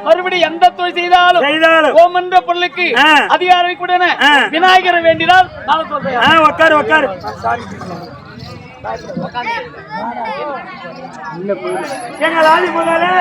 மறுபடியும் எந்த தொழில் செய்தாலும் ஓம் என்ற பொருளுக்கு அதிகாரம் கூட விநாயகரை வேண்டினால் நான் சொல்றேன். உட்காரு உட்காரு. எங்கள் ஆதி முதலே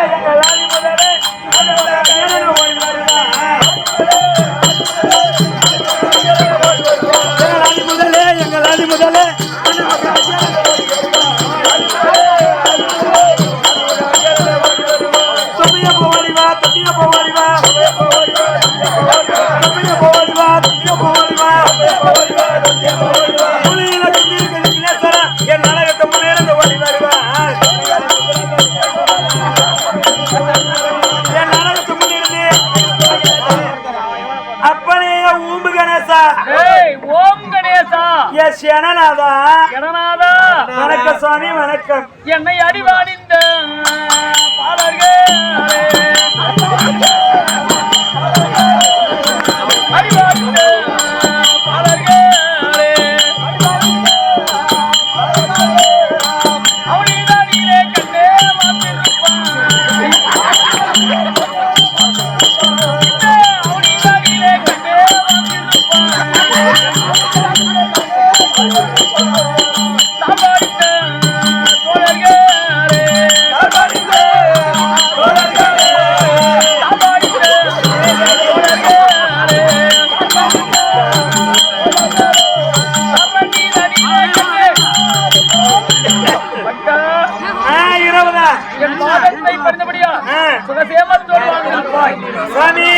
வணக்கம் சுவாமி வணக்கம். என்னை அறிவாடிந்த பாலர்கள் சுவாமி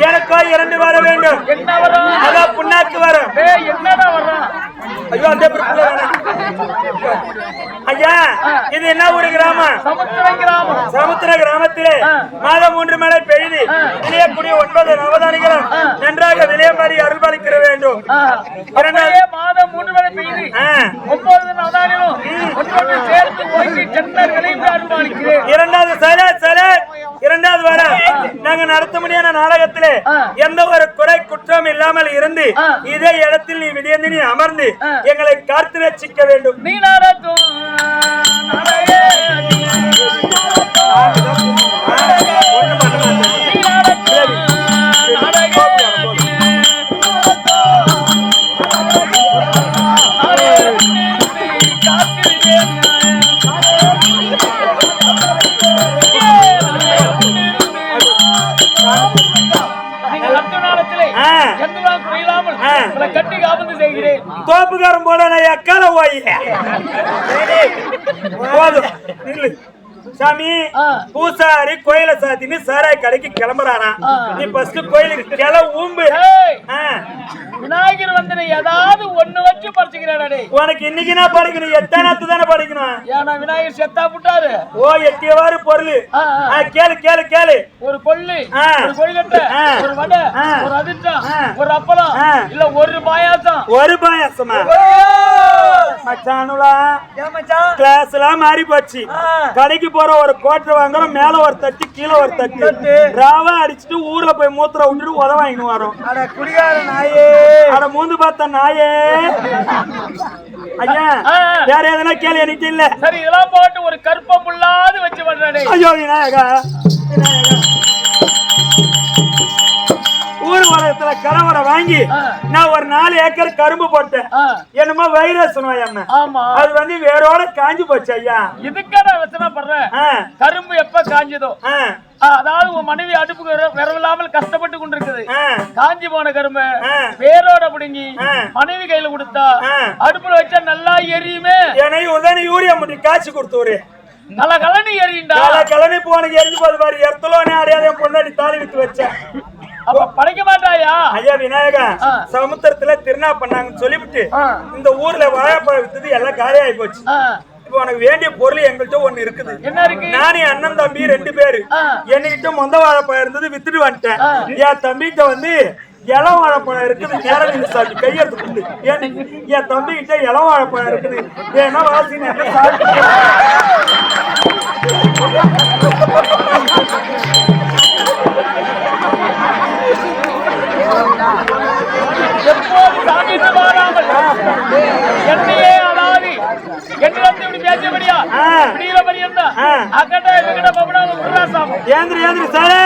எனக்கோ 2 வர வேண்டும். என்ன வரும்? அதான் புண்ணாக்கு வரும். என்னடா வரும்? ஐயோ அந்த ஐயா இது என்ன ஒரு கிராமம்? சமுத்திர கிராமத்திலே மாதம் 3 மழை பெய்து விளையக்கூடிய 9 நவதானிகளும் நன்றாக விளையமாறி அருள்பாலிக்கிற வேண்டும். மாதம் 3 மழை பெய்து 9 நவதானிகளும் சேர்த்து இரண்டாவது வர நாங்க நடத்த முடியாத நாடகத்திலே எந்த ஒரு குறை குற்றம் இல்லாமல் இருந்து இதே இடத்தில் நீ விடியந்து நீ அமர்ந்து எங்களை காத்து ரட்சிக்க வேண்டும். நீ நடத்தும் கட்டி காபந்து செய்கிறேன். தோப்புக்காரன் போல நான் எக்கால சாமி பூசாரி கோயில சாத்தின்னு சாராய் கடைக்கு கிளம்புறானா? நீ ஃபர்ஸ்ட் கோயிலுக்கு ஊம்பு. விநாயகர் வந்து ஏதாவது ஒண்ணு வச்சு படிச்சுக்கிறாடே. உனக்கு இன்னைக்கு நான் படிக்கணும், எத்தனாத்து தானே படிக்கணும்? ஏன்னா விநாயகர் செத்தா புட்டாரு. ஓ எட்டியவாறு பொருள் கேளு கேளு கேளு. ஒரு கொள்ளு, ஒரு கொழுக்கட்டை, ஒரு வடை, ஒரு அதிர்ஷ்டம், ஒரு அப்பளம், இல்ல ஒரு பாயாசம். ஒரு பாயாசமா? மச்சானுலா கிளாஸ் எல்லாம் மாறி போச்சு. கடைக்கு போற ஒரு கோட்டை வாங்குறோம், மேல ஒரு தட்டு கீழே ஒரு தட்டு ராவா அடிச்சுட்டு ஊர்ல போய் மூத்திர விட்டுட்டு உத வாங்கிட்டு வரோம். அட குடிகார நாயே, அட மூந்து பார்த்த நாயே. ஐயா வேற எதனா கேள்வி எனக்கு இல்ல. சரி இதெல்லாம் போட்டு ஒரு கற்பம் புள்ளாது வச்சு பண்றானே. ஐயோ விநாயகா, ஊர் வளத்துல கலவரை வாங்கி நான் ஒரு 4 ஏக்கர் கரும்பு போட்டேன். என்னமோ வைரஸ் நோய் அது வந்து வேரோட காஞ்சி போச்சு. ஐயா இதுக்கான வசனா பண்றேன். கரும்பு எப்ப காஞ்சதோ, அதாவது உன் மனைவி அடுப்புக்கு விரவில்லாமல் கஷ்டப்பட்டு கொண்டிருக்குது. காஞ்சி போன கரும்பு வேரோட பிடுங்கி மனைவி கையில கொடுத்தா அடுப்புல வச்சா நல்லா எரியுமே. என்னை உடனே யூரியா முட்டி காய்ச்சி கொடுத்தூரு நல்லா கலனி எரியுண்டா. கலனி போன எரிஞ்சு போது பாரு. எர்த்தலோனே அறியாத பொண்ணாடி தாலி வித்து வச்சேன். அப்ப படைக்க மாட்டாயா? ஐயா விநாயகா, சமுத்திரத்துல திருநா பண்ணாங்கன்னு சொல்லிவிட்டு இந்த ஊர்ல வாழைப்பழம் வித்தது எல்லாம் காலியாகி போச்சு. இப்போ உனக்கு வேண்டிய பொருள் எங்கள்கிட்ட ஒண்ணு இருக்குது. என்ன இருக்கு? நானே அண்ணன் தம்பி 2 பேரு. என்கிட்ட மொந்த வாழைப்பழம் இருந்தது, வித்துட்டு வந்துட்டேன். என் தம்பிகிட்ட வந்து இளம் வாழைப்பழம் இருக்குது. நேரம் சாப்பிட்டு கையெடுத்து என் தம்பி கிட்ட இளம் வாழைப்பழம் இருக்குது. ஏன்னா வாசி எப்போது சாமி வாராமல் என்னையே அதாவது என்னிடத்தில் இப்படி பேசபடியா விடிகிற பரியந்தம் அக்கட்ட இவகிட்ட பப்படாம விடுறா சாமி ஏந்திரி சாரு